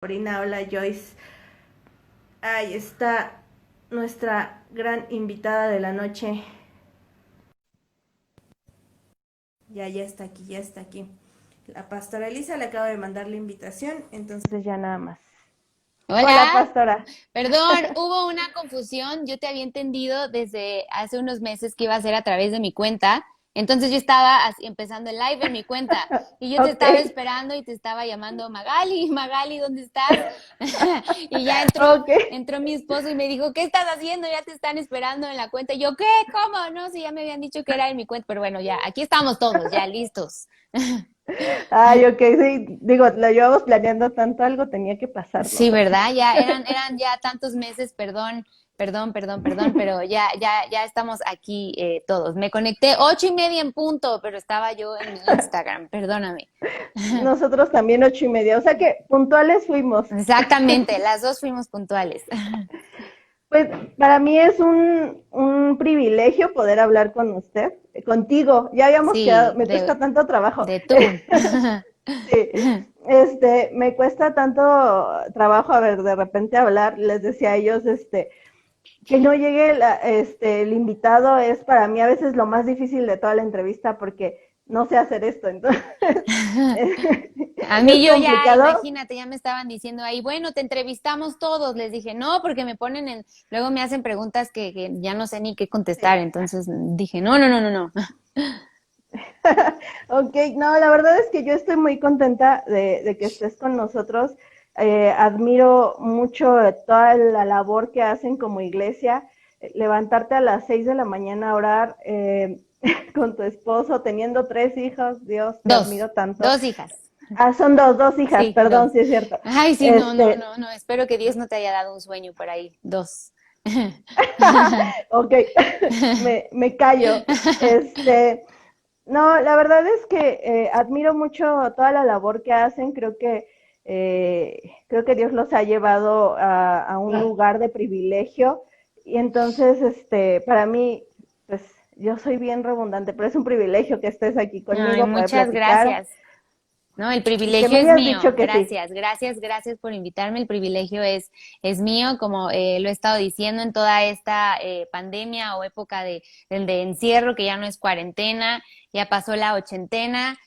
Corina, hola Joyce. Ahí está nuestra gran invitada de la noche. Ya está aquí, ya está aquí. La pastora Elisa le acaba de mandar la invitación, entonces ya nada más. Hola, Hola, pastora. perdón, hubo una confusión. Yo te había entendido desde hace unos meses que iba a ser a través de mi cuenta. Entonces yo estaba empezando el live en mi cuenta y yo te Ok, estaba esperando y te estaba llamando Magali, Magali, ¿dónde estás? Y ya ok. entró mi esposo y me dijo, ¿qué estás haciendo? Ya te están esperando en la cuenta. Y yo, ¿qué? ¿Cómo? No, si ya me habían dicho que era en mi cuenta, pero bueno, ya, aquí estamos todos, ya listos. Ay, ok, sí. Digo, la llevamos planeando tanto, algo tenía que pasar, ¿no? Sí, ¿verdad? Ya eran ya tantos meses, perdón, pero ya estamos aquí todos. Me conecté 8:30 en punto, pero estaba yo en mi Instagram, perdóname. Nosotros también 8:30, o sea que puntuales fuimos. Exactamente, las dos fuimos puntuales. Pues para mí es un privilegio poder hablar con usted, contigo. Ya habíamos quedado, Sí, me cuesta tanto trabajo. de tú. Sí, me cuesta tanto trabajo, a ver, de repente hablar, les decía a ellos, que no llegue el invitado es para mí a veces lo más difícil de toda la entrevista porque no sé hacer esto, entonces A es mí yo ya, complicado. imagínate, ya me estaban diciendo ahí, bueno, te entrevistamos todos. Les dije, no, porque me ponen luego me hacen preguntas que ya no sé ni qué contestar. Sí. Entonces dije, no, no, no, no, no. Ok, no, la verdad es que yo estoy muy contenta de que estés con nosotros. Admiro mucho toda la labor que hacen como iglesia. Levantarte a las 6 de la mañana a orar con tu esposo, teniendo 3 hijos, Dios, te Dos, admiro tanto. dos hijas. Ah, son dos hijas, Sí, perdón, dos. sí es cierto. Ay, sí, no, no, Este, no, no. Espero que Dios no te haya dado un sueño por ahí. Dos. ok, me callo. Este, No, la verdad es que admiro mucho toda la labor que hacen. Creo que Dios los ha llevado a un lugar de privilegio y entonces, para mí, pues yo soy bien redundante, pero es un privilegio que estés aquí Ay, conmigo, poder muchas platicar gracias. No, el y que privilegio me es hayas mío. dicho que sí. Gracias, gracias, gracias por invitarme. El privilegio es mío, como lo he estado diciendo en toda esta pandemia o época de encierro, que ya no es cuarentena, ya pasó la ochentena.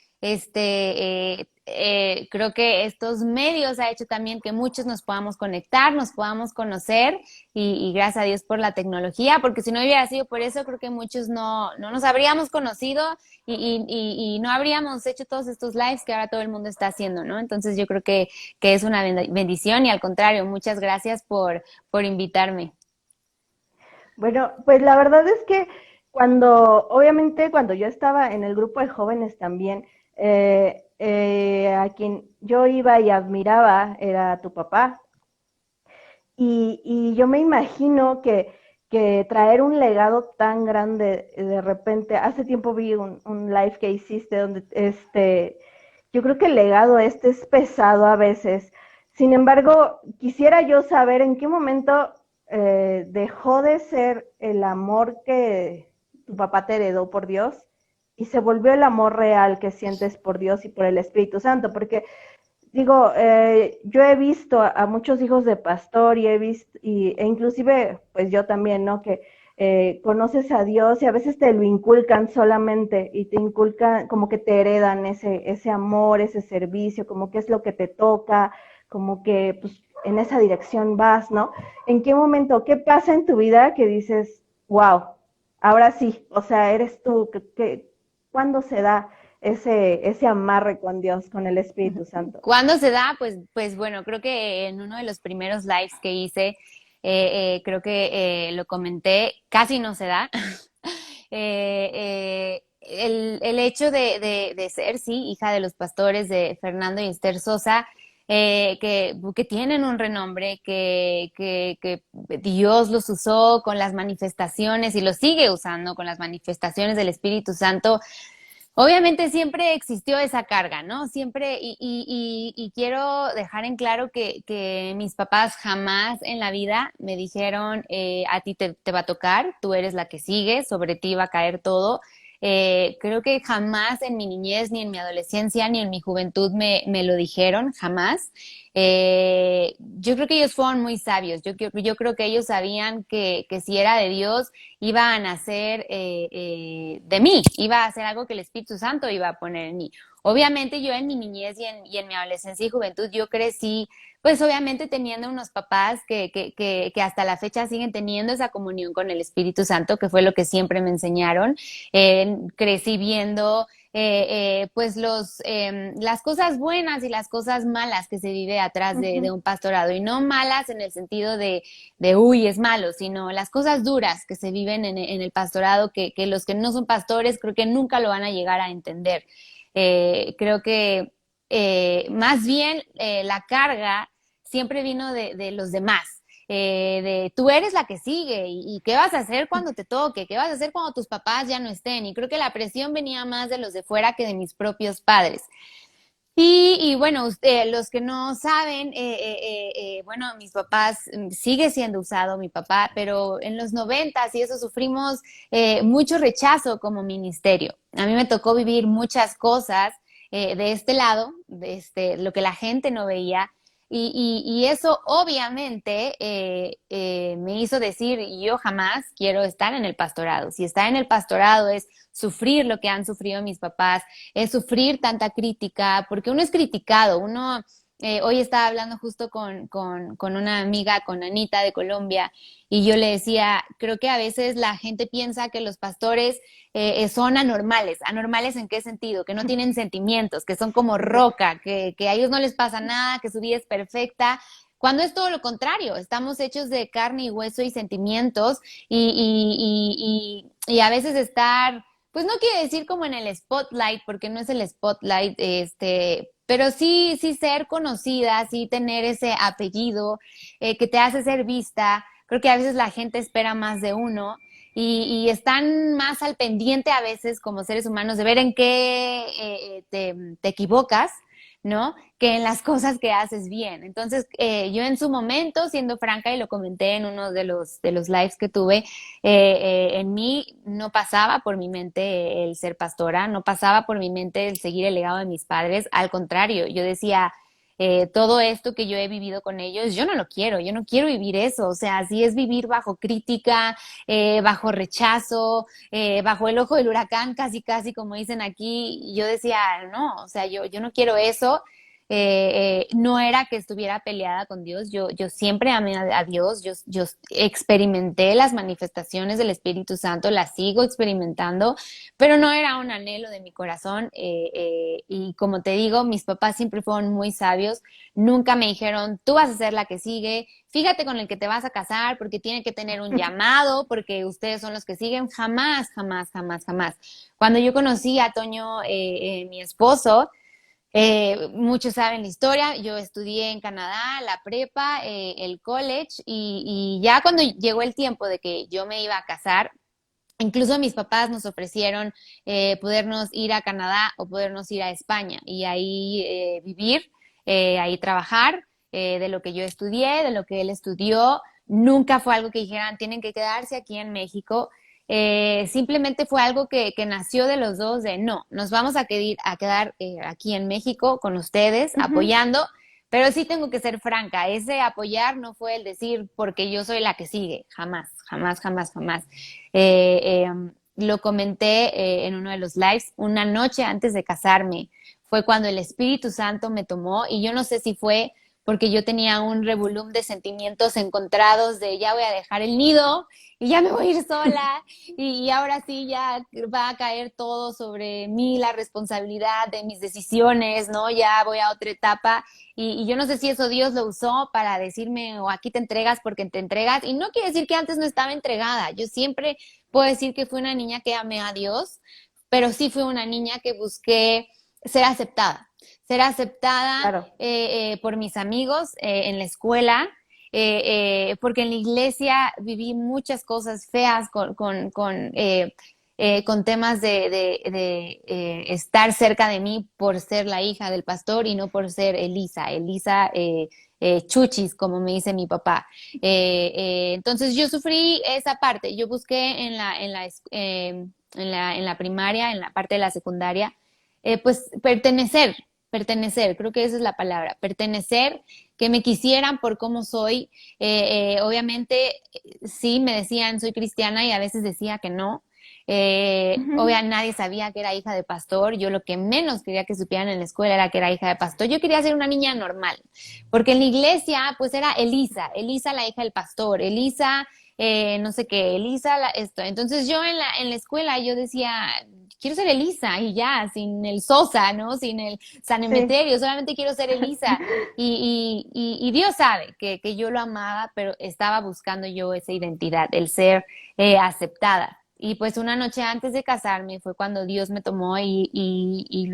Creo que estos medios ha hecho también que muchos nos podamos conectar, nos podamos conocer y gracias a Dios por la tecnología, porque si no hubiera sido por eso, creo que muchos no nos habríamos conocido y no habríamos hecho todos estos lives que ahora todo el mundo está haciendo, ¿no? Entonces yo creo que es una bendición y al contrario, muchas gracias por invitarme. Bueno, pues la verdad es que obviamente cuando yo estaba en el grupo de jóvenes también, a quien yo iba y admiraba era tu papá. Y yo me imagino que traer un legado tan grande de repente, hace tiempo vi un live que hiciste donde yo creo que el legado es pesado a veces. Sin embargo, quisiera yo saber en qué momento dejó de ser el amor que tu papá te heredó por Dios y se volvió el amor real que sientes por Dios y por el Espíritu Santo, porque digo, yo he visto a muchos hijos de pastor y he visto, e inclusive, pues yo también, ¿no? Que conoces a Dios y a veces te lo inculcan solamente y te inculcan, como que te heredan ese amor, ese servicio, como que es lo que te toca, como que pues en esa dirección vas, ¿no? ¿En qué momento, qué pasa en tu vida que dices, wow, ahora sí, o sea, eres tú, ¿cuándo se da ese amarre con Dios, con el Espíritu Santo? ¿Cuándo se da? Pues bueno, creo que en uno de los primeros lives que hice, creo que lo comenté, casi no se da. El hecho de ser, sí, hija de los pastores de Fernando y Esther Sosa, que tienen un renombre, que Dios los usó con las manifestaciones y los sigue usando con las manifestaciones del Espíritu Santo. Obviamente siempre existió esa carga, ¿no? Siempre, y quiero dejar en claro que mis papás jamás en la vida me dijeron, a ti te va a tocar, tú eres la que sigue, sobre ti va a caer todo. Creo que jamás en mi niñez, ni en mi adolescencia, ni en mi juventud me lo dijeron, jamás. Yo creo que ellos fueron muy sabios. Yo creo que ellos sabían que si era de Dios, iba a nacer de mí, iba a hacer algo que el Espíritu Santo iba a poner en mí. Obviamente yo en mi niñez y en mi adolescencia y juventud yo crecí, pues obviamente teniendo unos papás que hasta la fecha siguen teniendo esa comunión con el Espíritu Santo, que fue lo que siempre me enseñaron. Crecí viendo pues las cosas buenas y las cosas malas que se vive atrás de un pastorado, y no malas en el sentido de uy, es malo, sino las cosas duras que se viven en el pastorado, que los que no son pastores creo que nunca lo van a llegar a entender. Creo que más bien la carga siempre vino de los demás. De tú eres la que sigue y qué vas a hacer cuando te toque, qué vas a hacer cuando tus papás ya no estén. Y creo que la presión venía más de los de fuera que de mis propios padres. Y bueno, los que no saben, bueno, mis papás, sigue siendo usado mi papá, pero en los 90s y eso sufrimos mucho rechazo como ministerio. A mí me tocó vivir muchas cosas de este lado, lo que la gente no veía. Y eso obviamente me hizo decir, yo jamás quiero estar en el pastorado. Si estar en el pastorado es sufrir lo que han sufrido mis papás, es sufrir tanta crítica, porque uno es criticado, hoy estaba hablando justo con una amiga, con Anita de Colombia, y yo le decía, creo que a veces la gente piensa que los pastores son anormales. ¿Anormales en qué sentido? Que no tienen sentimientos, que son como roca, que a ellos no les pasa nada, que su vida es perfecta, cuando es todo lo contrario, estamos hechos de carne y hueso y sentimientos, y a veces estar, pues no quiere decir como en el spotlight, porque no es el spotlight, pero sí ser conocida, sí tener ese apellido que te hace ser vista. Creo que a veces la gente espera más de uno y están más al pendiente a veces como seres humanos de ver en qué te equivocas, ¿no? Que en las cosas que haces bien. Entonces, yo en su momento, siendo franca, y lo comenté en uno de los lives que tuve, en mí no pasaba por mi mente el ser pastora, no pasaba por mi mente el seguir el legado de mis padres. Al contrario, yo decía, todo esto que yo he vivido con ellos, yo no quiero vivir eso. O sea, si es vivir bajo crítica, bajo rechazo, bajo el ojo del huracán, casi, casi como dicen aquí, yo decía, no, o sea, yo no quiero eso. No era que estuviera peleada con Dios, yo siempre amé a Dios, yo experimenté las manifestaciones del Espíritu Santo, las sigo experimentando, pero no era un anhelo de mi corazón. Y como te digo, mis papás siempre fueron muy sabios, nunca me dijeron, tú vas a ser la que sigue, fíjate con el que te vas a casar porque tiene que tener un llamado, porque ustedes son los que siguen, jamás, jamás, jamás, jamás. Cuando yo conocí a Toño, mi esposo, muchos saben la historia, yo estudié en Canadá, la prepa, el college, y ya cuando llegó el tiempo de que yo me iba a casar, incluso mis papás nos ofrecieron podernos ir a Canadá o podernos ir a España y ahí vivir, ahí trabajar de lo que yo estudié, de lo que él estudió. Nunca fue algo que dijeran, tienen que quedarse aquí en México. Simplemente fue algo que nació de los dos, de no, nos vamos a quedar aquí en México con ustedes, apoyando, pero sí tengo que ser franca, ese apoyar no fue el decir porque yo soy la que sigue, jamás, jamás, jamás, jamás. Lo comenté en uno de los lives, una noche antes de casarme, fue cuando el Espíritu Santo me tomó, y yo no sé si fue porque yo tenía un revolúm de sentimientos encontrados de ya voy a dejar el nido y ya me voy a ir sola y ahora sí ya va a caer todo sobre mí, la responsabilidad de mis decisiones, ¿no? Ya voy a otra etapa, y yo no sé si eso Dios lo usó para decirme, o aquí te entregas porque te entregas, y no quiere decir que antes no estaba entregada. Yo siempre puedo decir que fui una niña que amé a Dios, pero sí fui una niña que busqué ser aceptada Claro. por mis amigos en la escuela, porque en la iglesia viví muchas cosas feas con temas de estar cerca de mí por ser la hija del pastor y no por ser Elisa Chuchis, como me dice mi papá. Entonces yo sufrí esa parte, yo busqué en la primaria, en la parte de la secundaria, pues pertenecer, creo que esa es la palabra, pertenecer, que me quisieran por cómo soy. Obviamente, sí, me decían soy cristiana y a veces decía que no. Ujú. Obviamente nadie sabía que era hija de pastor. Yo lo que menos quería que supieran en la escuela era que era hija de pastor. Yo quería ser una niña normal, porque en la iglesia pues era Elisa, Elisa la hija del pastor, Elisa no sé qué, Elisa esto. Entonces yo en la escuela yo decía, quiero ser Elisa y ya, sin el Sosa, ¿no? Sin el San Sí, Emeterio, solamente quiero ser Elisa. Y Dios sabe que yo lo amaba, pero estaba buscando yo esa identidad, el ser aceptada. Y pues una noche antes de casarme fue cuando Dios me tomó y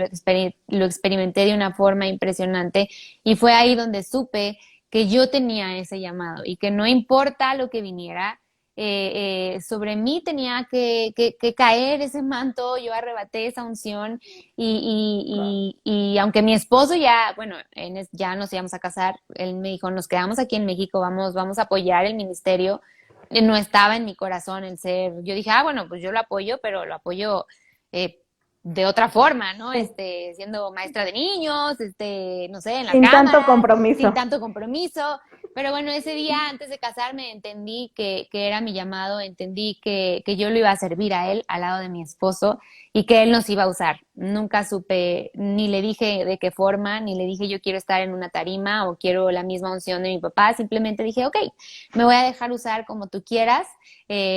lo experimenté de una forma impresionante. Y fue ahí donde supe que yo tenía ese llamado y que no importa lo que viniera, sobre mí tenía que caer ese manto, yo arrebaté esa unción wow. y aunque mi esposo ya, bueno, ya nos íbamos a casar, él me dijo, nos quedamos aquí en México, vamos a apoyar el ministerio. No estaba en mi corazón el ser, yo dije, ah, bueno, pues yo lo apoyo, pero lo apoyo eh, de otra forma, ¿no? Sí, Siendo maestra de niños, no sé, en la sin tanto cámara, sin compromiso. tanto compromiso. Pero bueno, ese día antes de casarme entendí que era mi llamado, entendí que yo lo iba a servir a él al lado de mi esposo y que él nos iba a usar. Nunca supe, ni le dije de qué forma, ni le dije yo quiero estar en una tarima o quiero la misma unción de mi papá, simplemente dije, ok, me voy a dejar usar como tú quieras,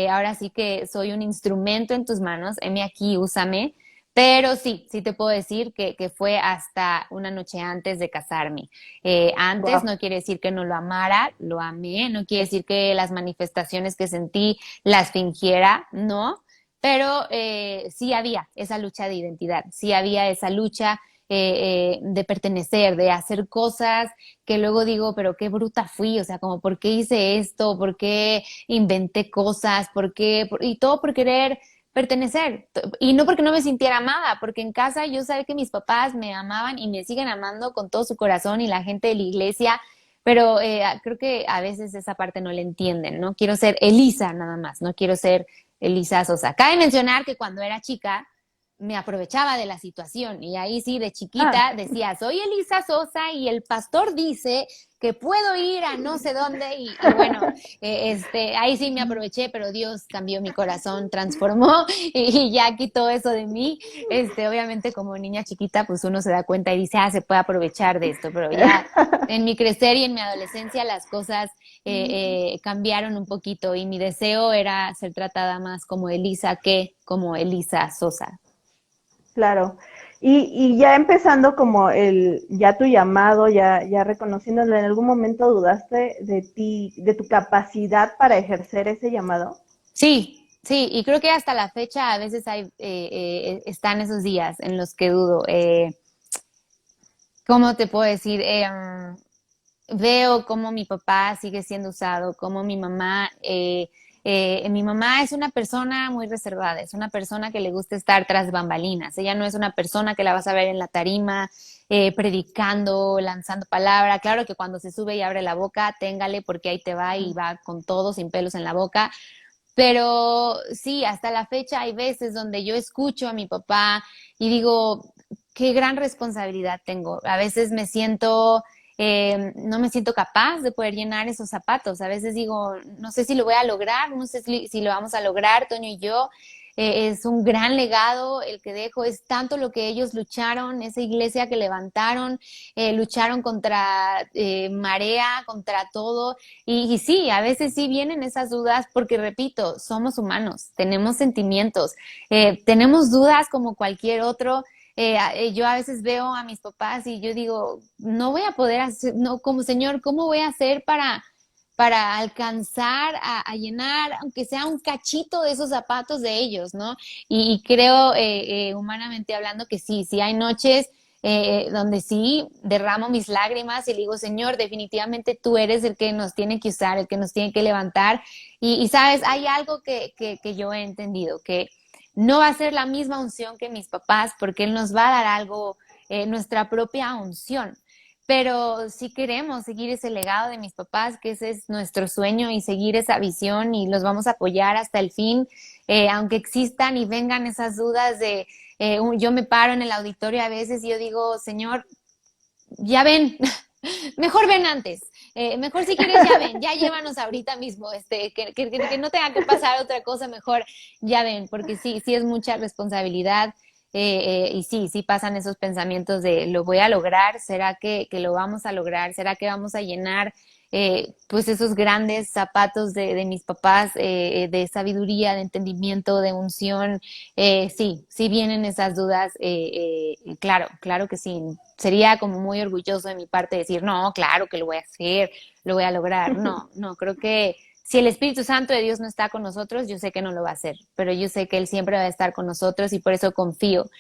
ahora sí que soy un instrumento en tus manos, heme aquí, úsame. Pero sí, sí te puedo decir que fue hasta una noche antes de casarme. Antes Wow. no quiere decir que no lo amara, lo amé, no quiere decir que las manifestaciones que sentí las fingiera, no, pero sí había esa lucha de identidad, sí había esa lucha de pertenecer, de hacer cosas que luego digo, pero qué bruta fui, o sea, como por qué hice esto, por qué inventé cosas, y todo por querer pertenecer. Y no porque no me sintiera amada, porque en casa yo sabía que mis papás me amaban y me siguen amando con todo su corazón y la gente de la iglesia, pero creo que a veces esa parte no la entienden, ¿no? Quiero ser Elisa nada más, no quiero ser Elisa Sosa. Cabe mencionar que cuando era chica me aprovechaba de la situación y ahí sí de Ah, chiquita decía, soy Elisa Sosa y el pastor dice que puedo ir a no sé dónde y bueno, ahí sí me aproveché, pero Dios cambió mi corazón, transformó y ya quitó eso de mí. Obviamente como niña chiquita, pues uno se da cuenta y dice, ah, se puede aprovechar de esto, pero ya en mi crecer y en mi adolescencia las cosas cambiaron un poquito y mi deseo era ser tratada más como Elisa que como Elisa Sosa. claro. Y ya empezando como ya tu llamado, ya reconociéndolo, ¿en algún momento dudaste de ti, de tu capacidad para ejercer ese llamado? Sí, sí, y creo que hasta la fecha a veces están esos días en los que dudo. ¿Cómo te puedo decir? Veo cómo mi papá sigue siendo usado, cómo mi mamá es una persona muy reservada, es una persona que le gusta estar tras bambalinas. Ella no es una persona que la vas a ver en la tarima, predicando, lanzando palabra. Claro que cuando se sube y abre la boca, téngale porque ahí te va y va con todo, sin pelos en la boca. Pero sí, hasta la fecha hay veces donde yo escucho a mi papá y digo, qué gran responsabilidad tengo. A veces no me siento capaz de poder llenar esos zapatos. A veces digo, no sé si lo voy a lograr, no sé si lo vamos a lograr, Toño y yo. Es un gran legado el que dejo, es tanto lo que ellos lucharon, esa iglesia que levantaron, lucharon contra marea, contra todo. Y sí, a veces sí vienen esas dudas porque, repito, somos humanos, tenemos sentimientos, tenemos dudas como cualquier otro. Yo a veces veo a mis papás y yo digo, no voy a poder hacer, no, como señor, ¿cómo voy a hacer para alcanzar a llenar, aunque sea un cachito de esos zapatos de ellos, ¿no? Y creo, humanamente hablando, que sí, sí hay noches donde sí derramo mis lágrimas y le digo, Señor, definitivamente tú eres el que nos tiene que usar, el que nos tiene que levantar. Sabes, hay algo que yo he entendido, que no va a ser la misma unción que mis papás, porque Él nos va a dar algo, nuestra propia unción. pero sí queremos seguir ese legado de mis papás, que ese es nuestro sueño y seguir esa visión y los vamos a apoyar hasta el fin, aunque existan y vengan esas dudas de, yo me paro en el auditorio a veces y yo digo, Señor, ya ven, mejor ven antes. Mejor si quieres ya ven, ya llévanos ahorita mismo, que no tenga que pasar otra cosa, mejor ya ven, porque sí, sí es mucha responsabilidad y sí, sí pasan esos pensamientos de lo voy a lograr, ¿será que lo vamos a lograr? ¿Será que vamos a llenar pues esos grandes zapatos de mis papás de sabiduría, de entendimiento, de unción? Sí, sí vienen esas dudas, claro, claro que sí. Sería como muy orgulloso de mi parte decir, no, claro que lo voy a hacer, lo voy a lograr. No, no, creo que si el Espíritu Santo de Dios no está con nosotros, yo sé que no lo va a hacer, pero yo sé que Él siempre va a estar con nosotros y por eso confío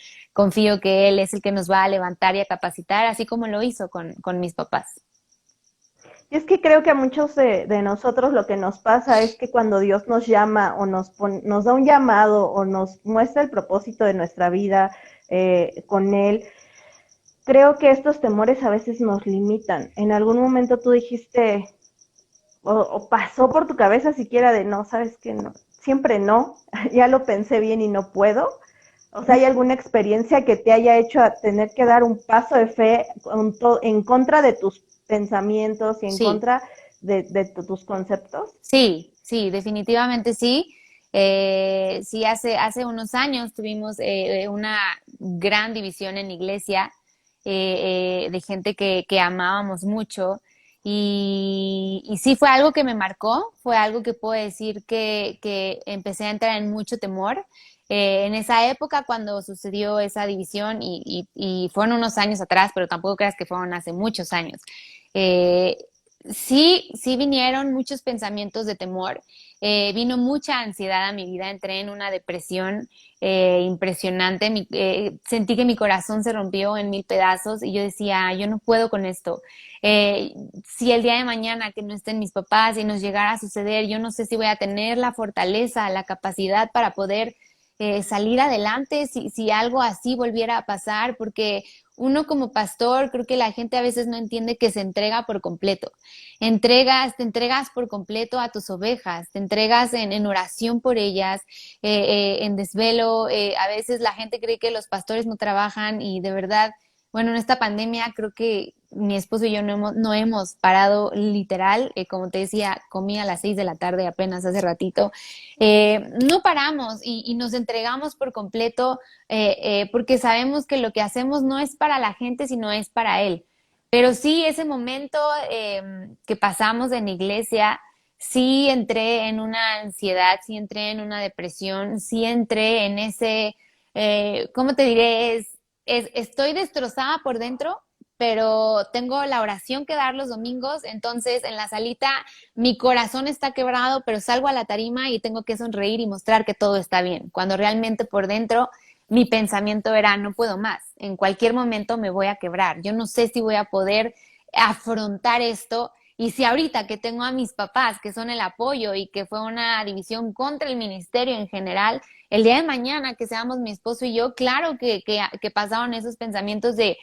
que Él es el que nos va a levantar y a capacitar, así como lo hizo con mis papás. Y es que creo que a muchos de nosotros lo que nos pasa es que cuando Dios nos llama o nos da un llamado o nos muestra el propósito de nuestra vida con Él, creo que estos temores a veces nos limitan. En algún momento tú dijiste, o pasó por tu cabeza siquiera de no, sabes que no, siempre no, ya lo pensé bien y no puedo. O sea, ¿hay alguna experiencia que te haya hecho a tener que dar un paso de fe en contra de tus pensamientos y en Sí, contra de tus conceptos? sí, sí, definitivamente sí. Sí, hace unos años tuvimos una gran división en la iglesia de gente que amábamos mucho y sí fue algo que me marcó, fue algo que puedo decir que empecé a entrar en mucho temor. En esa época cuando sucedió esa división y fueron unos años atrás, pero tampoco creas que fueron hace muchos años. Eh, sí, sí vinieron muchos pensamientos de temor, vino mucha ansiedad a mi vida, entré en una depresión impresionante, sentí que mi corazón se rompió en mil pedazos y yo decía, yo no puedo con esto. Eh, si el día de mañana que no estén mis papás y nos llegara a suceder, yo no sé si voy a tener la fortaleza, la capacidad para poder salir adelante si algo así volviera a pasar, porque uno como pastor, creo que la gente a veces no entiende que se entrega por completo. Te entregas por completo a tus ovejas, te entregas en oración por ellas, en desvelo. A veces la gente cree que los pastores no trabajan y de verdad, bueno, en esta pandemia creo que mi esposo y yo no hemos parado literal. Como te decía, comí a las 6 de la tarde apenas hace ratito. No paramos y nos entregamos por completo porque sabemos que lo que hacemos no es para la gente, sino es para Él. Pero sí, ese momento que pasamos en iglesia, sí entré en una ansiedad, sí entré en una depresión, sí entré en ese, ¿cómo te diré? Estoy destrozada por dentro, pero tengo la oración que dar los domingos, entonces en la salita mi corazón está quebrado, pero salgo a la tarima y tengo que sonreír y mostrar que todo está bien, cuando realmente por dentro mi pensamiento era, no puedo más, en cualquier momento me voy a quebrar, yo no sé si voy a poder afrontar esto. Y si ahorita que tengo a mis papás, que son el apoyo y que fue una división contra el ministerio en general, el día de mañana que seamos mi esposo y yo, claro que pasaron esos pensamientos de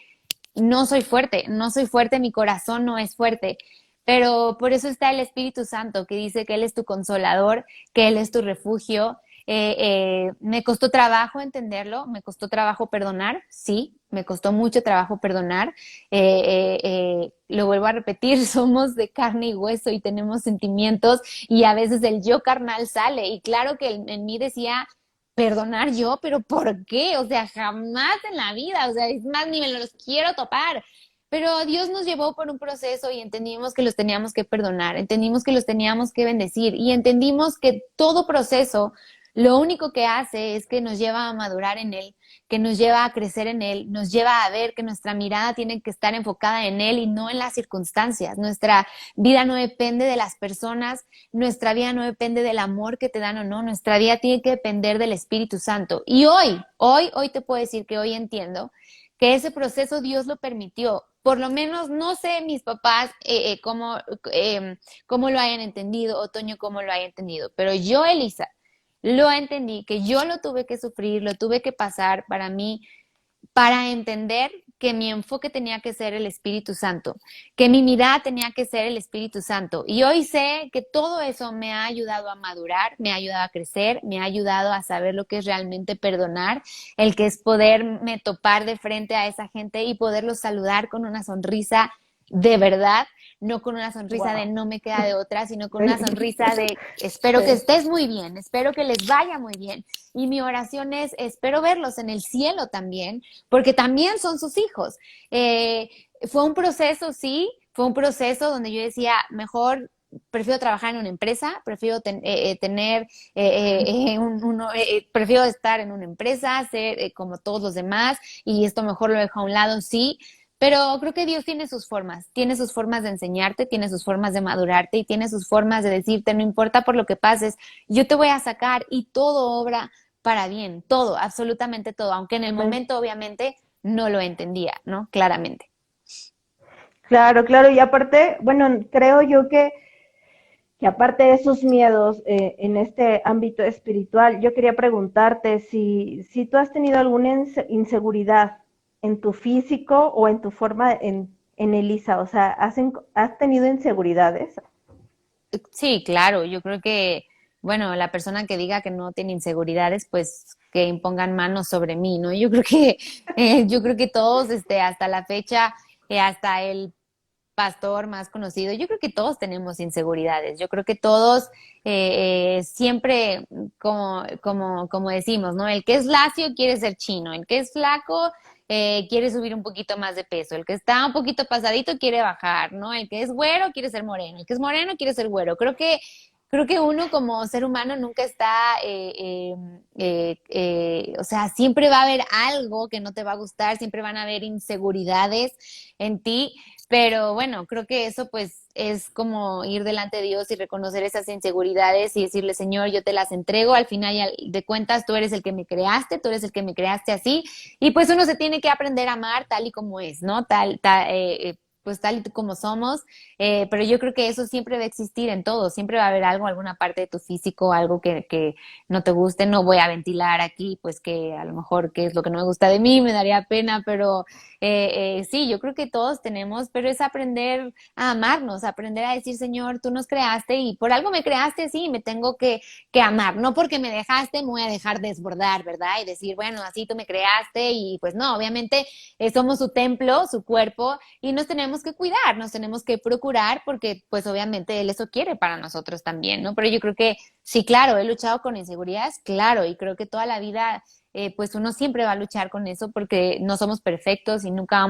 no soy fuerte, no soy fuerte, mi corazón no es fuerte. Pero por eso está el Espíritu Santo, que dice que Él es tu consolador, que Él es tu refugio. Me costó trabajo entenderlo, me costó trabajo perdonar, sí, me costó mucho trabajo perdonar. Lo vuelvo a repetir, somos de carne y hueso y tenemos sentimientos y a veces el yo carnal sale. Y claro que en mí decía, perdonar yo, pero ¿por qué? O sea, jamás en la vida, o sea, es más, ni me los quiero topar. Pero Dios nos llevó por un proceso y entendimos que los teníamos que perdonar, entendimos que los teníamos que bendecir y entendimos que todo proceso lo único que hace es que nos lleva a madurar en Él, que nos lleva a crecer en Él, nos lleva a ver que nuestra mirada tiene que estar enfocada en Él y no en las circunstancias. Nuestra vida no depende de las personas, nuestra vida no depende del amor que te dan o no, nuestra vida tiene que depender del Espíritu Santo. Y hoy te puedo decir que hoy entiendo que ese proceso Dios lo permitió. Por lo menos no sé mis papás cómo lo hayan entendido, Otoño cómo lo haya entendido, pero yo, Elisa, lo entendí, que yo lo tuve que sufrir, lo tuve que pasar para mí, para entender que mi enfoque tenía que ser el Espíritu Santo, que mi mirada tenía que ser el Espíritu Santo. Y hoy sé que todo eso me ha ayudado a madurar, me ha ayudado a crecer, me ha ayudado a saber lo que es realmente perdonar, el que es poderme topar de frente a esa gente y poderlos saludar con una sonrisa de verdad, no con una sonrisa de Wow. no me queda de otra, sino con una sonrisa de espero que Sí. estés muy bien, espero que les vaya muy bien. Y mi oración es, espero verlos en el cielo también, porque también son sus hijos. Eh, fue un proceso, sí, fue un proceso donde yo decía, mejor prefiero trabajar en una empresa, prefiero tener prefiero estar en una empresa, ser como todos los demás, y esto mejor lo dejo a un lado, sí, pero creo que Dios tiene sus formas de enseñarte, tiene sus formas de madurarte y tiene sus formas de decirte, no importa por lo que pases, yo te voy a sacar y todo obra para bien, todo, absolutamente todo, aunque en el Amén. momento obviamente no lo entendía, ¿no? Claramente. Claro, claro, y aparte, bueno, creo yo que aparte de esos miedos en este ámbito espiritual, yo quería preguntarte si tú has tenido alguna inseguridad en tu físico o en tu forma en Elisa, o sea, ¿has tenido inseguridades? Sí, claro, yo creo que, bueno, la persona que diga que no tiene inseguridades, pues que impongan manos sobre mí, ¿no? Yo creo que todos, hasta la fecha, hasta el pastor más conocido, yo creo que todos tenemos inseguridades, yo creo que todos siempre, como decimos, ¿no? El que es lacio quiere ser chino, el que es flaco quiere subir un poquito más de peso, el que está un poquito pasadito quiere bajar, ¿no? El que es güero quiere ser moreno, el que es moreno quiere ser güero. Creo que uno como ser humano nunca está, o sea, siempre va a haber algo que no te va a gustar, siempre van a haber inseguridades en ti, pero bueno, creo que eso pues es como ir delante de Dios y reconocer esas inseguridades y decirle, Señor, yo te las entrego, al final de cuentas tú eres el que me creaste, tú eres el que me creaste así, y pues uno se tiene que aprender a amar tal y como es, ¿no? Pues tal y como somos, pero yo creo que eso siempre va a existir en todo, siempre va a haber algo, alguna parte de tu físico, algo que no te guste, no voy a ventilar aquí, pues que a lo mejor qué es lo que no me gusta de mí, me daría pena, pero sí, yo creo que todos tenemos, pero es aprender a amarnos, aprender a decir, Señor, tú nos creaste y por algo me creaste, sí, me tengo que amar, no porque me dejaste, me voy a dejar desbordar, ¿verdad? Y decir, bueno, así tú me creaste y pues no, obviamente somos su templo, su cuerpo y nos tenemos que cuidar, nos tenemos que procurar porque pues obviamente Él eso quiere para nosotros también, ¿no? Pero yo creo que sí, claro, he luchado con inseguridades, claro, y creo que toda la vida pues uno siempre va a luchar con eso porque no somos perfectos y nunca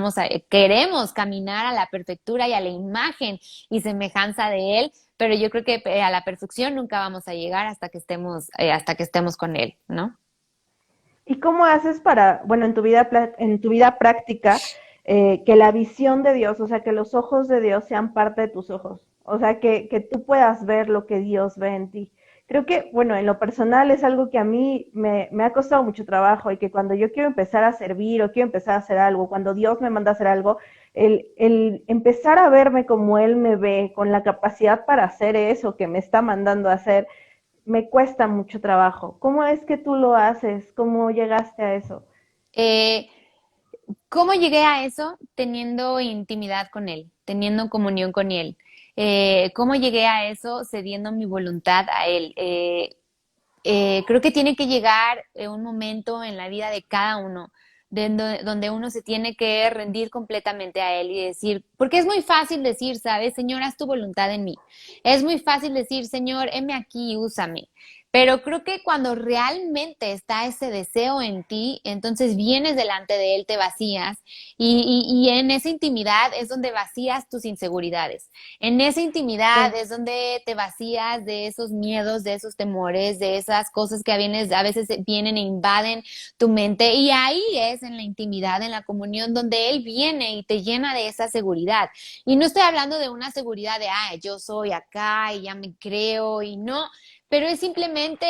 queremos caminar a la perfectura y a la imagen y semejanza de Él, pero yo creo que a la perfección nunca vamos a llegar hasta que estemos con Él, ¿no? ¿Y cómo haces para, bueno, en tu vida práctica, que la visión de Dios, o sea, que los ojos de Dios sean parte de tus ojos? O sea, que tú puedas ver lo que Dios ve en ti. Creo que, bueno, en lo personal es algo que a mí me ha costado mucho trabajo y que cuando yo quiero empezar a servir o quiero empezar a hacer algo, cuando Dios me manda a hacer algo, el empezar a verme como Él me ve, con la capacidad para hacer eso que me está mandando a hacer, me cuesta mucho trabajo. ¿Cómo es que tú lo haces? ¿Cómo llegaste a eso? Eh, ¿Cómo llegué a eso? Teniendo intimidad con Él, teniendo comunión con Él. ¿Cómo llegué a eso? Cediendo mi voluntad a Él. Creo que tiene que llegar un momento en la vida de cada uno donde uno se tiene que rendir completamente a Él y decir, porque es muy fácil decir, ¿sabes? Señor, haz tu voluntad en mí. Es muy fácil decir, Señor, heme aquí, úsame. Pero creo que cuando realmente está ese deseo en ti, entonces vienes delante de Él, te vacías y en esa intimidad es donde vacías tus inseguridades. En esa intimidad Sí. es donde te vacías de esos miedos, de esos temores, de esas cosas que a veces vienen e invaden tu mente. Y ahí es en la intimidad, en la comunión, donde Él viene y te llena de esa seguridad. Y no estoy hablando de una seguridad de, yo soy acá y ya me creo y no, pero es simplemente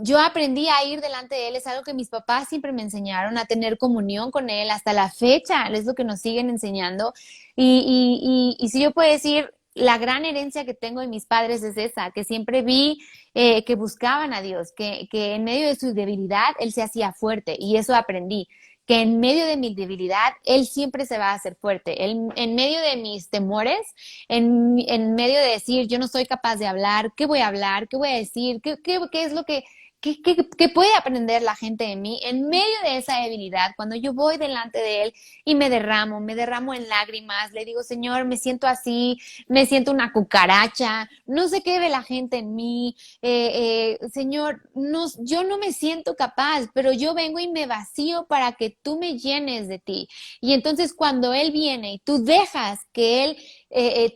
yo aprendí a ir delante de Él, es algo que mis papás siempre me enseñaron, a tener comunión con Él hasta la fecha, es lo que nos siguen enseñando. Y si yo puedo decir, la gran herencia que tengo de mis padres es esa, que siempre vi que buscaban a Dios, que en medio de su debilidad Él se hacía fuerte y eso aprendí. que en medio de mi debilidad, Él siempre se va a hacer fuerte. Él, en medio de mis temores, en medio de decir, yo no soy capaz de hablar, qué voy a decir, qué es lo que... ¿Qué puede aprender la gente de mí en medio de esa debilidad? Cuando yo voy delante de Él y me derramo en lágrimas, le digo, Señor, me siento así, me siento una cucaracha, no sé qué ve la gente en mí, Señor, no, yo no me siento capaz, pero yo vengo y me vacío para que tú me llenes de ti. Y entonces cuando Él viene y tú dejas que Él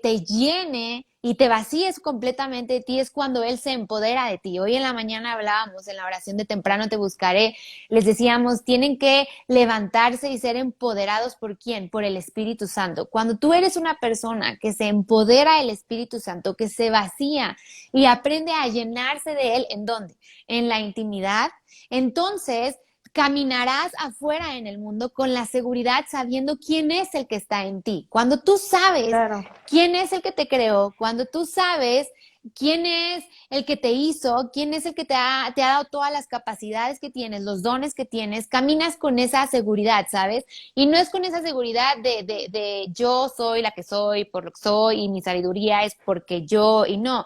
te llene y te vacíes completamente de ti, es cuando Él se empodera de ti. Hoy en la mañana hablábamos en la oración de temprano te buscaré, les decíamos, tienen que levantarse y ser empoderados ¿por quién? Por el Espíritu Santo. Cuando tú eres una persona que se empodera del Espíritu Santo, que se vacía y aprende a llenarse de Él, ¿en dónde? En la intimidad. Entonces, caminarás afuera en el mundo con la seguridad sabiendo quién es el que está en ti. Cuando tú sabes Claro. quién es el que te creó, cuando tú sabes quién es el que te hizo, quién es el que te ha dado todas las capacidades que tienes, los dones que tienes, caminas con esa seguridad, ¿sabes? Y no es con esa seguridad de yo soy la que soy, por lo que soy, y mi sabiduría es porque yo, y no.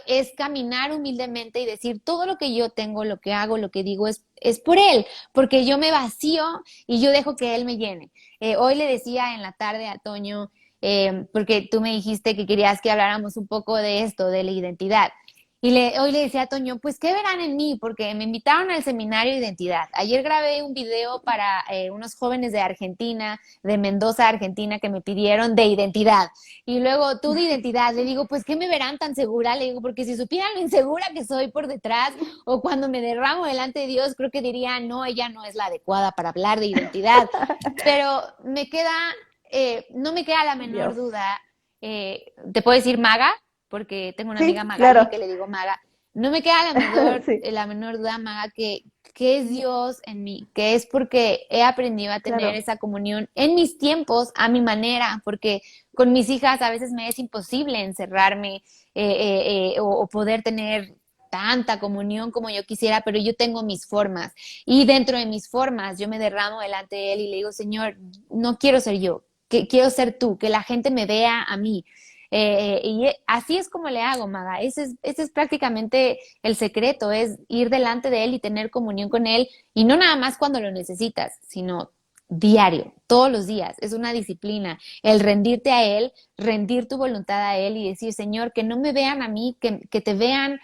Es caminar humildemente y decir todo lo que yo tengo, lo que hago, lo que digo es por Él, porque yo me vacío y yo dejo que Él me llene. Hoy le decía en la tarde a Toño, porque tú me dijiste que querías que habláramos un poco de esto, de la identidad. Hoy le decía a Toño, pues, ¿qué verán en mí? Porque me invitaron al seminario de identidad. Ayer grabé un video para unos jóvenes de Argentina, de Mendoza, Argentina, que me pidieron de identidad. Y luego tú de identidad, le digo, pues, ¿qué me verán tan segura? Le digo, porque si supieran lo insegura que soy por detrás, o cuando me derramo delante de Dios, creo que dirían, no, ella no es la adecuada para hablar de identidad. Pero no me queda la menor Dios. duda. Te puedo decir maga, porque tengo una amiga Sí, Magali claro. que le digo maga. No me queda la menor, Sí, la menor duda, maga, que es Dios en mí, que es porque he aprendido a tener claro. esa comunión en mis tiempos, a mi manera, porque con mis hijas a veces me es imposible encerrarme o poder tener tanta comunión como yo quisiera, pero yo tengo mis formas y dentro de mis formas yo me derramo delante de Él y le digo, Señor, no quiero ser yo, que quiero ser tú, que la gente me vea a mí. Así es como le hago, Maga. Ese es prácticamente el secreto, es ir delante de Él y tener comunión con Él, y no nada más cuando lo necesitas, sino diario, todos los días. Es una disciplina, el rendirte a Él, rendir tu voluntad a Él y decir, Señor, que no me vean a mí, que te vean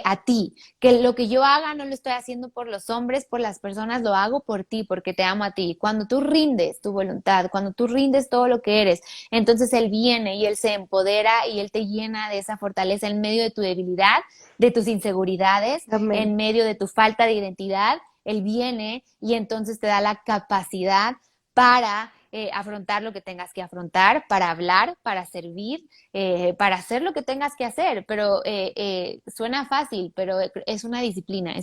a ti, que lo que yo haga no lo estoy haciendo por los hombres, por las personas, lo hago por ti, porque te amo a ti. Cuando tú rindes tu voluntad, cuando tú rindes todo lo que eres, entonces Él viene y Él se empodera y Él te llena de esa fortaleza en medio de tu debilidad, de tus inseguridades, Amén. en medio de tu falta de identidad. Él viene y entonces te da la capacidad para afrontar lo que tengas que afrontar, para hablar, para servir, para hacer lo que tengas que hacer. Pero suena fácil, pero es una disciplina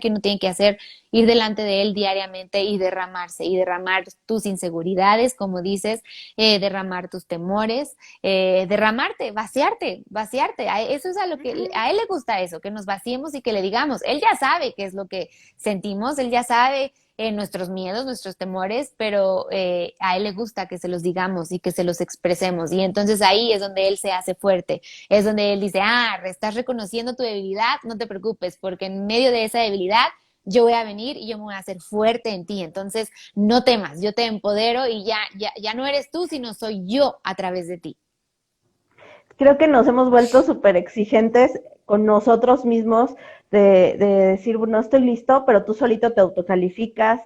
que uno tiene que hacer, ir delante de Él diariamente y derramar tus inseguridades, como dices, derramar tus temores, derramarte, vaciarte. Eso es a lo que a Él le gusta eso, que nos vaciemos y que le digamos. Él ya sabe qué es lo que sentimos, Él ya sabe nuestros miedos, nuestros temores, pero a Él le gusta que se los digamos y que se los expresemos. Y entonces ahí es donde Él se hace fuerte, es donde Él dice, estás reconociendo tu debilidad, no te preocupes, porque en medio de esa debilidad yo voy a venir y yo me voy a hacer fuerte en ti. Entonces no temas, yo te empodero y ya no eres tú, sino soy yo a través de ti. Creo que nos hemos vuelto súper exigentes con nosotros mismos de decir, no estoy listo, pero tú solito te autocalificas,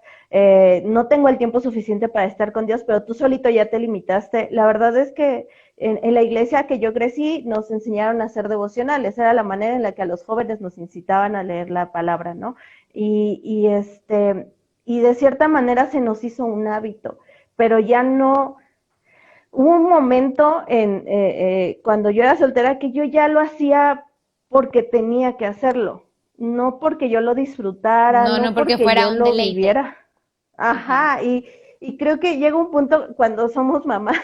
no tengo el tiempo suficiente para estar con Dios, pero tú solito ya te limitaste. La verdad es que en la iglesia que yo crecí nos enseñaron a hacer devocionales, era la manera en la que a los jóvenes nos incitaban a leer la palabra, ¿no? Y de cierta manera se nos hizo un hábito, pero ya no. Hubo un momento cuando yo era soltera que yo ya lo hacía porque tenía que hacerlo, no porque yo lo disfrutara, No, no no porque porque fuera yo un lo deleite. viviera. Ajá. Ajá, y creo que llega un punto cuando somos mamás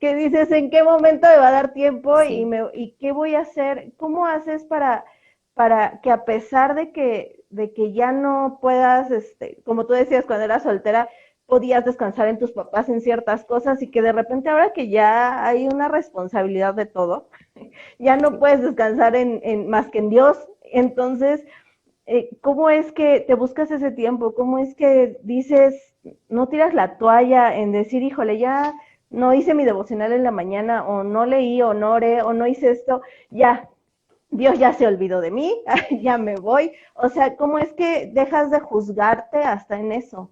que dices, ¿en qué momento me va a dar tiempo Sí. y qué voy a hacer? ¿Cómo haces para que a pesar de que ya no puedas, como tú decías, cuando eras soltera, podías descansar en tus papás en ciertas cosas y que de repente ahora que ya hay una responsabilidad de todo, ya no Sí. puedes descansar en más que en Dios. Entonces, ¿cómo es que te buscas ese tiempo? ¿Cómo es que dices, no tiras la toalla en decir, híjole, ya no hice mi devocional en la mañana, o no leí, o no oré, o no hice esto, ya, Dios ya se olvidó de mí, ya me voy? O sea, ¿cómo es que dejas de juzgarte hasta en eso?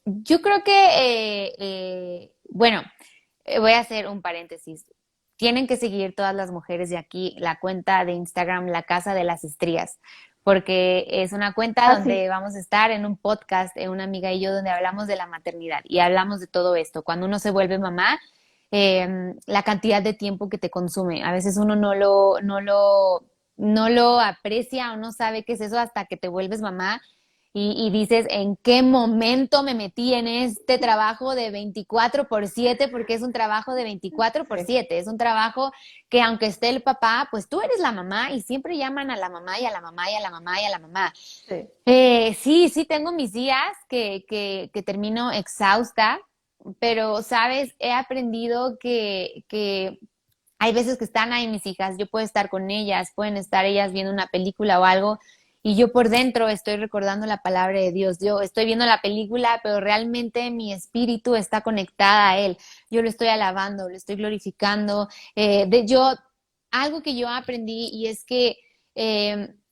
Yo creo que, bueno, voy a hacer un paréntesis. Tienen que seguir todas las mujeres de aquí la cuenta de Instagram, La Casa de las Estrías, porque es una cuenta Así, donde vamos a estar en un podcast, una amiga y yo, donde hablamos de la maternidad y hablamos de todo esto. Cuando uno se vuelve mamá, la cantidad de tiempo que te consume. A veces uno no lo aprecia o no sabe qué es eso hasta que te vuelves mamá y dices, ¿en qué momento me metí en este trabajo de 24/7? Porque es un trabajo de 24/7, es un trabajo que aunque esté el papá, pues tú eres la mamá y siempre llaman a la mamá y a la mamá y a la mamá y a la mamá. sí. Sí, sí, tengo mis días que termino exhausta, pero, sabes, he aprendido que hay veces que están ahí mis hijas, yo puedo estar con ellas, pueden estar ellas viendo una película o algo, y yo por dentro estoy recordando la palabra de Dios. Yo estoy viendo la película, pero realmente mi espíritu está conectada a Él. Yo lo estoy alabando, lo estoy glorificando. Algo que yo aprendí y es que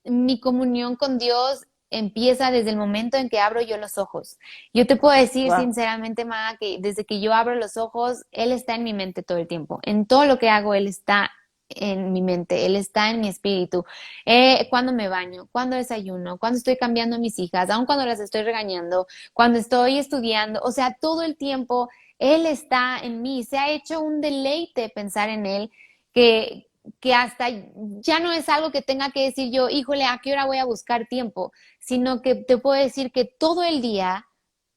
mi comunión con Dios empieza desde el momento en que abro yo los ojos. Yo te puedo decir Wow. sinceramente, Ma, que desde que yo abro los ojos, Él está en mi mente todo el tiempo. En todo lo que hago, Él está en mi mente, Él está en mi espíritu. Cuando me baño, cuando desayuno, cuando estoy cambiando a mis hijas, aun cuando las estoy regañando, cuando estoy estudiando, o sea, todo el tiempo Él está en mí. Se ha hecho un deleite pensar en Él, que, que hasta ya no es algo que tenga que decir yo, híjole, ¿a qué hora voy a buscar tiempo? Sino que te puedo decir que todo el día,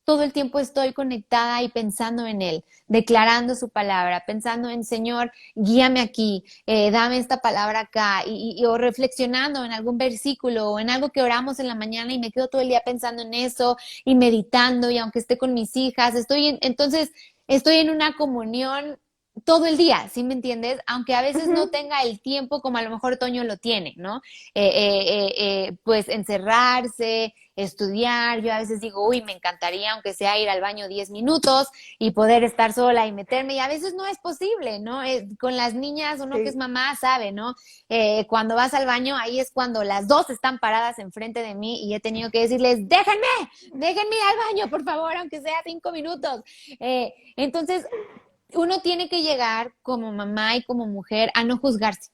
todo el tiempo estoy conectada y pensando en Él, declarando su palabra, pensando en Señor, guíame aquí, dame esta palabra acá, o reflexionando en algún versículo o en algo que oramos en la mañana y me quedo todo el día pensando en eso y meditando, y aunque esté con mis hijas, entonces estoy en una comunión todo el día, ¿sí me entiendes? Aunque a veces no Ujú. tenga el tiempo como a lo mejor Toño lo tiene, ¿no? Pues encerrarse, estudiar. Yo a veces digo, uy, me encantaría, aunque sea ir al baño 10 minutos y poder estar sola y meterme, y a veces no es posible, ¿no? Con las niñas, uno que es Sí. mamá sabe, ¿no? Cuando vas al baño, ahí es cuando las dos están paradas enfrente de mí y he tenido que decirles, déjenme ir al baño, por favor, aunque sea 5 minutos. Entonces, uno tiene que llegar como mamá y como mujer a no juzgarse,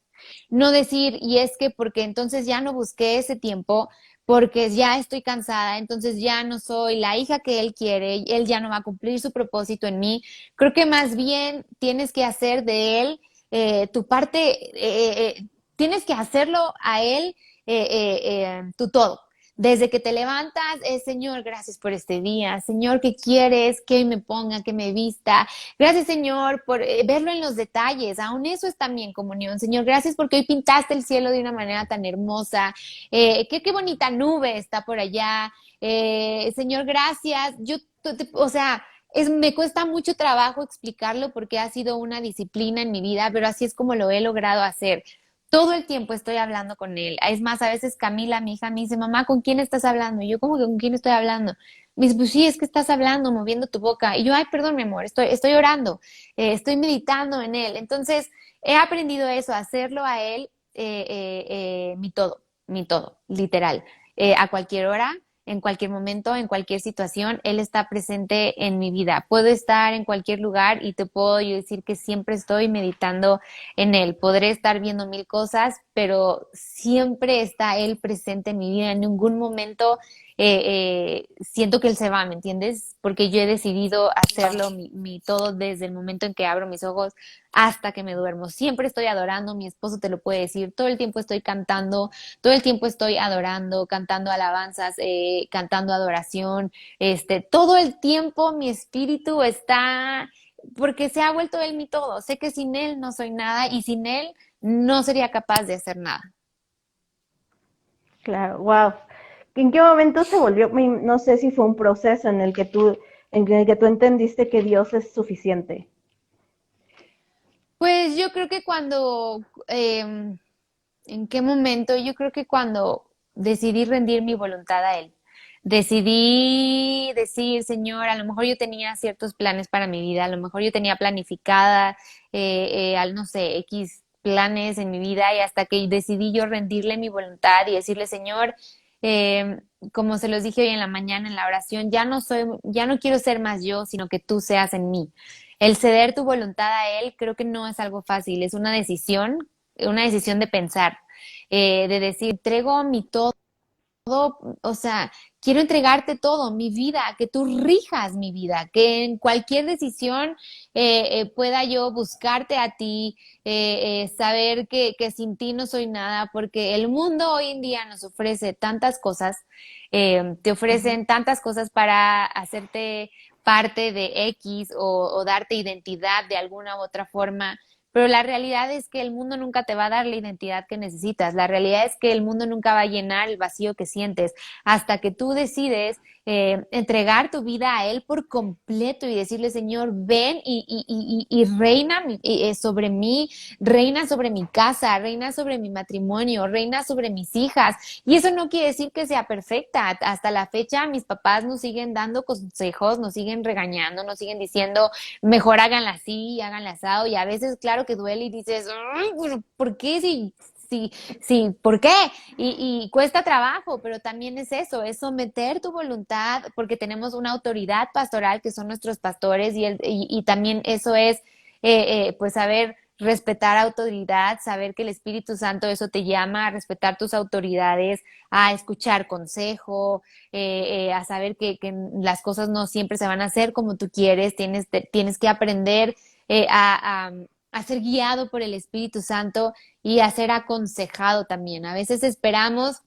no decir, y es que porque entonces ya no busqué ese tiempo, porque ya estoy cansada, entonces ya no soy la hija que él quiere, él ya no va a cumplir su propósito en mí. Creo que más bien tienes que hacer de él tu parte, tienes que hacerlo a él tu todo. Desde que te levantas, Señor, gracias por este día. Señor, ¿qué quieres? Que me ponga, que me vista. Gracias, Señor, por verlo en los detalles. Aún eso es también comunión. Señor, gracias porque hoy pintaste el cielo de una manera tan hermosa. Qué bonita nube está por allá. Señor, gracias. O sea, me cuesta mucho trabajo explicarlo porque ha sido una disciplina en mi vida, pero así es como lo he logrado hacer. Todo el tiempo estoy hablando con él. Es más, a veces Camila, mi hija, me dice, mamá, ¿con quién estás hablando? Y yo, ¿cómo que con quién estoy hablando? Me dice, pues sí, es que estás hablando, moviendo tu boca. Y yo, ay, perdón, mi amor, estoy orando, estoy meditando en él. Entonces, he aprendido eso, a hacerlo a él mi todo, literal. A cualquier hora, en cualquier momento, en cualquier situación, él está presente en mi vida. Puedo estar en cualquier lugar y te puedo yo decir que siempre estoy meditando en él. Podré estar viendo mil cosas, pero siempre está él presente en mi vida. En ningún momento siento que él se va, ¿me entiendes? Porque yo he decidido Wow. hacerlo mi todo desde el momento en que abro mis ojos hasta que me duermo. Siempre estoy adorando, mi esposo te lo puede decir, todo el tiempo estoy cantando, todo el tiempo estoy adorando, cantando alabanzas, cantando adoración, todo el tiempo mi espíritu está, porque se ha vuelto él mi todo. Sé que sin él no soy nada y sin él no sería capaz de hacer nada. Claro, wow. ¿En qué momento se volvió, no sé si fue un proceso en el que tú entendiste que Dios es suficiente? Pues yo creo que ¿en qué momento? Yo creo que cuando decidí rendir mi voluntad a Él. Decidí decir, Señor, a lo mejor yo tenía ciertos planes para mi vida, a lo mejor yo tenía planificada, no sé, X planes en mi vida y hasta que decidí yo rendirle mi voluntad y decirle, Señor, eh, como se los dije hoy en la mañana en la oración, ya no quiero ser más yo, sino que tú seas en mí. El ceder tu voluntad a Él creo que no es algo fácil, es una decisión de pensar, de decir, entrego mi todo, o sea, quiero entregarte todo, mi vida, que tú rijas mi vida, que en cualquier decisión pueda yo buscarte a ti, saber que sin ti no soy nada, porque el mundo hoy en día nos ofrece tantas cosas, te Ujú. ofrecen tantas cosas para hacerte parte de X o darte identidad de alguna u otra forma. Pero la realidad es que el mundo nunca te va a dar la identidad que necesitas. La realidad es que el mundo nunca va a llenar el vacío que sientes hasta que tú decides entregar tu vida a Él por completo y decirle, Señor, ven y reina sobre mí, reina sobre mi casa, reina sobre mi matrimonio, reina sobre mis hijas. Y eso no quiere decir que sea perfecta. Hasta la fecha mis papás nos siguen dando consejos, nos siguen regañando, nos siguen diciendo, mejor háganla así, háganla asado, y a veces claro que duele y dices, ay, pero ¿por qué sí, ¿por qué? Y cuesta trabajo, pero también es eso, es someter tu voluntad, porque tenemos una autoridad pastoral que son nuestros pastores, y también eso es, pues, saber respetar autoridad, saber que el Espíritu Santo eso te llama a respetar tus autoridades, a escuchar consejo, a saber que las cosas no siempre se van a hacer como tú quieres, tienes que aprender a ser guiado por el Espíritu Santo y a ser aconsejado también. A veces esperamos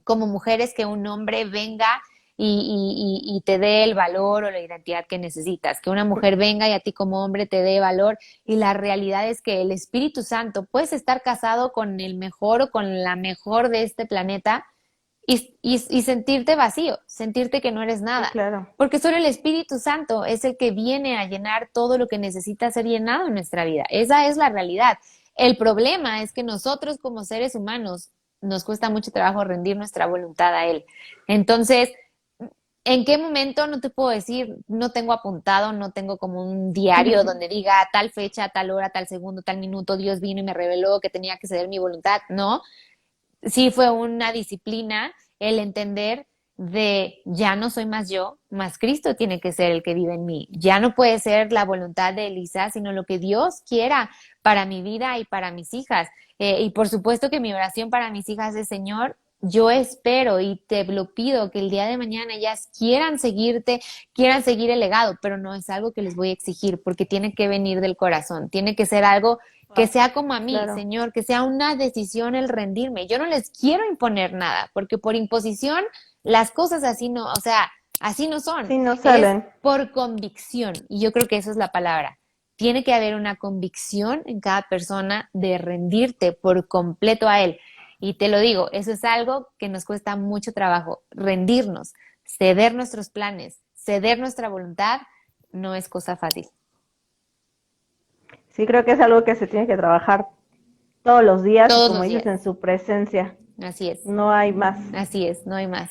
como mujeres que un hombre venga y te dé el valor o la identidad que necesitas, que una mujer venga y a ti como hombre te dé valor, y la realidad es que el Espíritu Santo, puedes estar casado con el mejor o con la mejor de este planeta y sentirte vacío, sentirte que no eres Sí, nada, claro. porque solo el Espíritu Santo es el que viene a llenar todo lo que necesita ser llenado en nuestra vida. Esa es la realidad. El problema es que nosotros como seres humanos nos cuesta mucho trabajo rendir nuestra voluntad a Él. Entonces, ¿en qué momento? No te puedo decir, no tengo apuntado, no tengo como un diario donde diga tal fecha, tal hora, tal segundo, tal minuto, Dios vino y me reveló que tenía que ceder mi voluntad. No, sí fue una disciplina el entender de ya no soy más yo, más Cristo tiene que ser el que vive en mí. Ya no puede ser la voluntad de Elisa, sino lo que Dios quiera para mi vida y para mis hijas. Y por supuesto que mi oración para mis hijas es, Señor, yo espero y te lo pido que el día de mañana ellas quieran seguirte, quieran seguir el legado, pero no es algo que les voy a exigir porque tiene que venir del corazón, tiene que ser algo que Wow, sea como a mí, claro. Señor, que sea una decisión el rendirme. Yo no les quiero imponer nada, porque por imposición las cosas así no, o sea, así no son. Sí, no Es salen. por convicción. Y yo creo que esa es la palabra. Tiene que haber una convicción en cada persona de rendirte por completo a Él. Y te lo digo, eso es algo que nos cuesta mucho trabajo, rendirnos, ceder nuestros planes, ceder nuestra voluntad, no es cosa fácil. Sí, creo que es algo que se tiene que trabajar todos los días y Todos como los dices, días. en su presencia. Así es. No hay más. Así es, no hay más.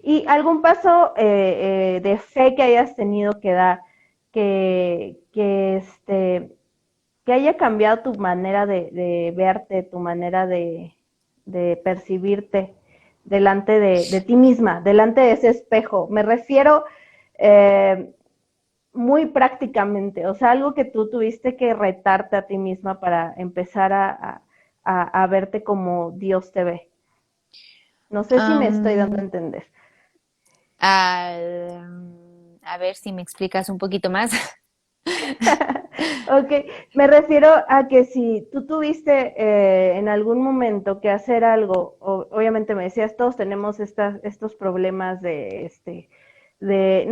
¿Y algún paso de fe que hayas tenido que dar que haya cambiado tu manera de verte, tu manera de percibirte delante de ti misma, delante de ese espejo? Me refiero eh, muy prácticamente, o sea, algo que tú tuviste que retarte a ti misma para empezar a verte como Dios te ve. No sé si me estoy dando a Am, entender. a ver si me explicas un poquito más. Ok, me refiero a que si tú tuviste en algún momento que hacer algo, obviamente me decías, todos tenemos estos problemas no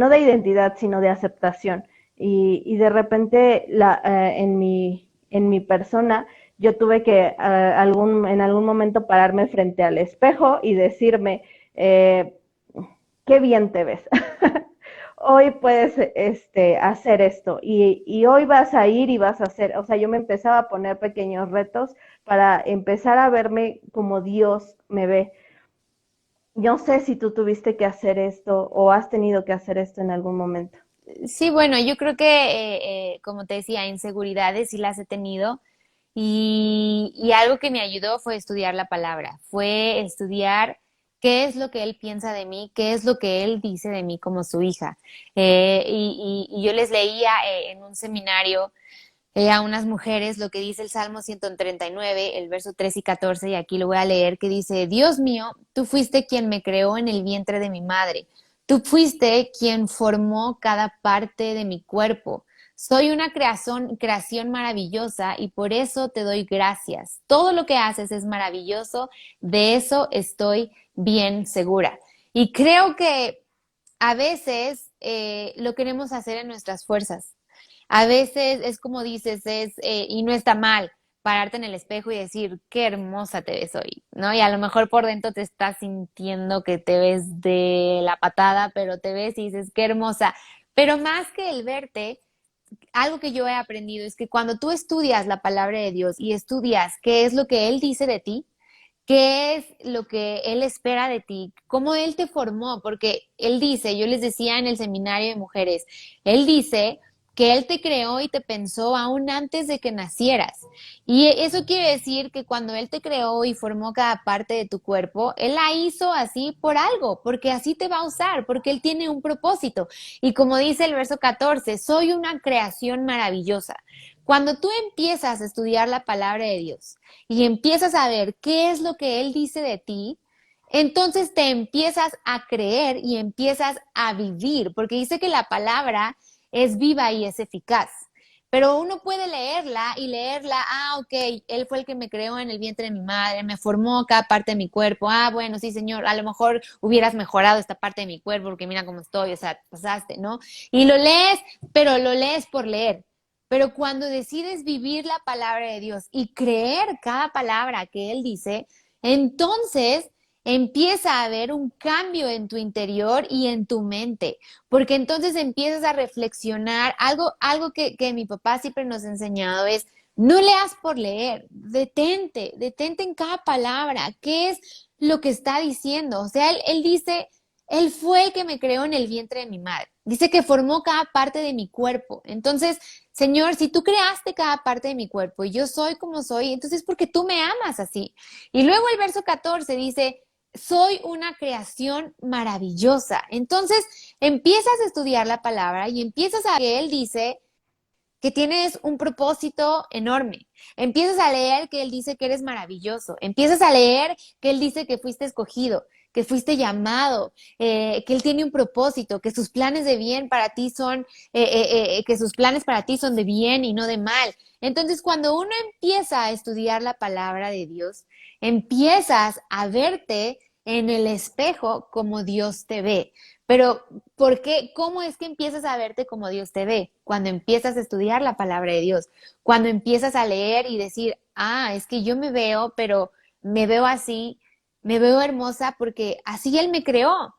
de identidad, sino de aceptación. Y de repente en mi persona, yo tuve que en algún momento pararme frente al espejo y decirme, eh, qué bien te ves. Hoy puedes hacer esto y hoy vas a ir y vas a hacer, o sea, yo me empezaba a poner pequeños retos para empezar a verme como Dios me ve. No sé si tú tuviste que hacer esto o has tenido que hacer esto en algún momento. Sí, bueno, yo creo que, como te decía, inseguridades sí las he tenido y algo que me ayudó fue estudiar la palabra, fue estudiar qué es lo que él piensa de mí, qué es lo que él dice de mí como su hija. Y yo les leía en un seminario a unas mujeres lo que dice el Salmo 139, el verso 3 y 14, y aquí lo voy a leer, que dice, Dios mío, tú fuiste quien me creó en el vientre de mi madre, tú fuiste quien formó cada parte de mi cuerpo. Soy una creación maravillosa y por eso te doy gracias. Todo lo que haces es maravilloso, de eso estoy bien segura. Y creo que a veces lo queremos hacer en nuestras fuerzas. A veces es como dices, y no está mal pararte en el espejo y decir, qué hermosa te ves hoy, ¿no? Y a lo mejor por dentro te estás sintiendo que te ves de la patada, pero te ves y dices, qué hermosa. Pero más que el verte, algo que yo he aprendido es que cuando tú estudias la palabra de Dios y estudias qué es lo que Él dice de ti, qué es lo que Él espera de ti, cómo Él te formó, porque Él dice, yo les decía en el seminario de mujeres, Él dice que Él te creó y te pensó aún antes de que nacieras. Y eso quiere decir que cuando Él te creó y formó cada parte de tu cuerpo, Él la hizo así por algo, porque así te va a usar, porque Él tiene un propósito. Y como dice el verso 14, soy una creación maravillosa. Cuando tú empiezas a estudiar la palabra de Dios, y empiezas a ver qué es lo que Él dice de ti, entonces te empiezas a creer y empiezas a vivir, porque dice que la palabra es viva y es eficaz. Pero uno puede leerla y leerla, ok, Él fue el que me creó en el vientre de mi madre, me formó cada parte de mi cuerpo, bueno, sí, Señor, a lo mejor hubieras mejorado esta parte de mi cuerpo porque mira cómo estoy, o sea, pasaste, ¿no? Y lo lees, pero lo lees por leer. Pero cuando decides vivir la palabra de Dios y creer cada palabra que Él dice, entonces empieza a haber un cambio en tu interior y en tu mente, porque entonces empiezas a reflexionar. Algo que mi papá siempre nos ha enseñado es, no leas por leer, detente en cada palabra, qué es lo que está diciendo. O sea, él dice, Él fue el que me creó en el vientre de mi madre. Dice que formó cada parte de mi cuerpo. Entonces, Señor, si tú creaste cada parte de mi cuerpo y yo soy como soy, entonces es porque tú me amas así. Y luego el verso 14 dice, soy una creación maravillosa. Entonces empiezas a estudiar la palabra y empiezas a ver que Él dice que tienes un propósito enorme. Empiezas a leer que Él dice que eres maravilloso. Empiezas a leer que Él dice que fuiste escogido, que fuiste llamado, que Él tiene un propósito, que sus planes de bien para ti son, que sus planes para ti son de bien y no de mal. Entonces, cuando uno empieza a estudiar la palabra de Dios, empiezas a verte en el espejo como Dios te ve. Pero, ¿por qué? ¿Cómo es que empiezas a verte como Dios te ve? Cuando empiezas a estudiar la palabra de Dios, cuando empiezas a leer y decir, es que yo me veo, pero me veo así, me veo hermosa porque así Él me creó.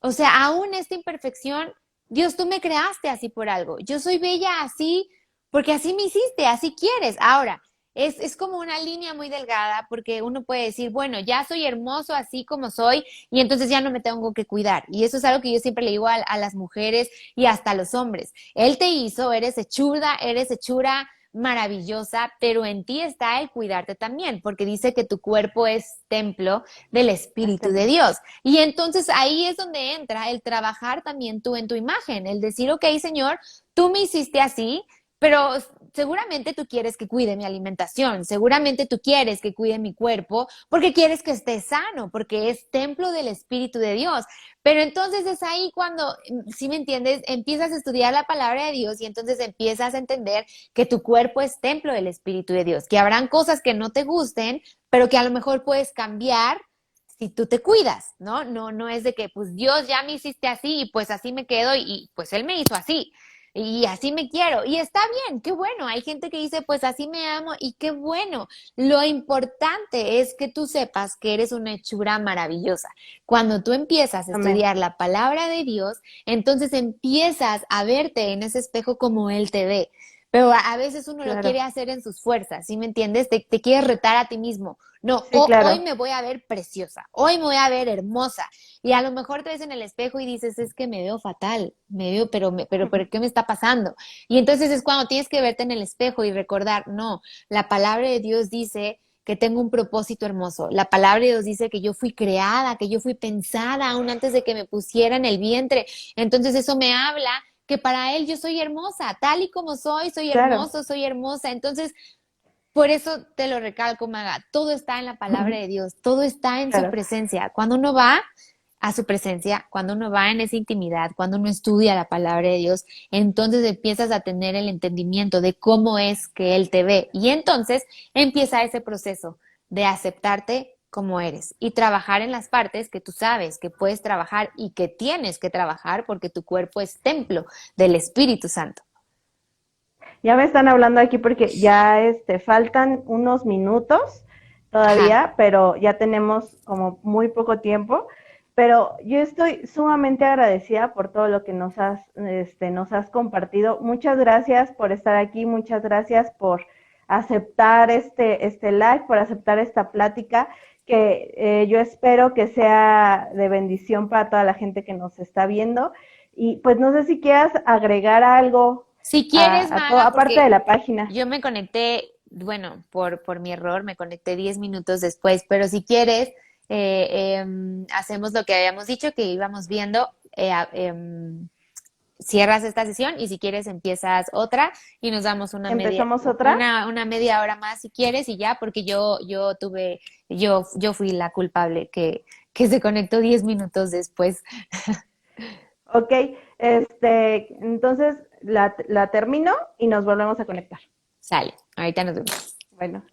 O sea, aún esta imperfección, Dios, tú me creaste así por algo. Yo soy bella así porque así me hiciste, así quieres. Ahora, es como una línea muy delgada porque uno puede decir, bueno, ya soy hermoso así como soy y entonces ya no me tengo que cuidar. Y eso es algo que yo siempre le digo a las mujeres y hasta a los hombres. Él te hizo, eres hechura maravillosa, pero en ti está el cuidarte también, porque dice que tu cuerpo es templo del El Espíritu de templo. Dios. Y entonces ahí es donde entra el trabajar también tú en tu imagen, el decir, ok, Señor, tú me hiciste así, pero seguramente tú quieres que cuide mi alimentación, seguramente tú quieres que cuide mi cuerpo, porque quieres que esté sano, porque es templo del Espíritu de Dios. Pero entonces es ahí cuando, si me entiendes, empiezas a estudiar la palabra de Dios y entonces empiezas a entender que tu cuerpo es templo del Espíritu de Dios, que habrán cosas que no te gusten, pero que a lo mejor puedes cambiar si tú te cuidas, ¿no? No es de que pues Dios ya me hiciste así y pues así me quedo y pues Él me hizo así. y así me quiero. Y está bien, qué bueno. Hay gente que dice, pues así me amo y qué bueno. Lo importante es que tú sepas que eres una hechura maravillosa. Cuando tú empiezas a Amén. estudiar la palabra de Dios, entonces empiezas a verte en ese espejo como Él te ve. Pero a veces uno lo quiere Claro. hacer en sus fuerzas, ¿sí me entiendes? Te quieres retar a ti mismo. No, Sí, hoy claro. me voy a ver preciosa, hoy me voy a ver hermosa. Y a lo mejor te ves en el espejo y dices, es que me veo fatal, me veo, pero, ¿qué me está pasando? Y entonces es cuando tienes que verte en el espejo y recordar, no, la palabra de Dios dice que tengo un propósito hermoso. La palabra de Dios dice que yo fui creada, que yo fui pensada aún antes de que me pusiera en el vientre. Entonces eso me habla que para Él yo soy hermosa, tal y como soy Claro. hermoso, soy hermosa. Entonces, por eso te lo recalco, Maga, todo está en la palabra de Dios, todo está en su Claro. presencia. Cuando uno va a su presencia, cuando uno va en esa intimidad, cuando uno estudia la palabra de Dios, entonces empiezas a tener el entendimiento de cómo es que Él te ve. Y entonces empieza ese proceso de aceptarte como eres y trabajar en las partes que tú sabes que puedes trabajar y que tienes que trabajar porque tu cuerpo es templo del Espíritu Santo. Ya me están hablando aquí porque ya faltan unos minutos Ajá. todavía, pero ya tenemos como muy poco tiempo. Pero yo estoy sumamente agradecida por todo lo que nos has compartido. Muchas gracias por estar aquí, muchas gracias por aceptar este live, por aceptar esta plática, que yo espero que sea de bendición para toda la gente que nos está viendo. Y pues no sé si quieras agregar algo Si quieres, a todo, Maga, aparte de porque la página. yo me conecté, bueno, por mi error, me conecté 10 minutos después, pero si quieres, hacemos lo que habíamos dicho, que íbamos viendo, cierras esta sesión y si quieres empiezas otra y nos damos ¿Empezamos otra? una media hora más si quieres y ya, porque yo fui la culpable que se conectó 10 minutos después. Ok, entonces la termino y nos volvemos a conectar. Sale, ahorita nos vemos. Bueno.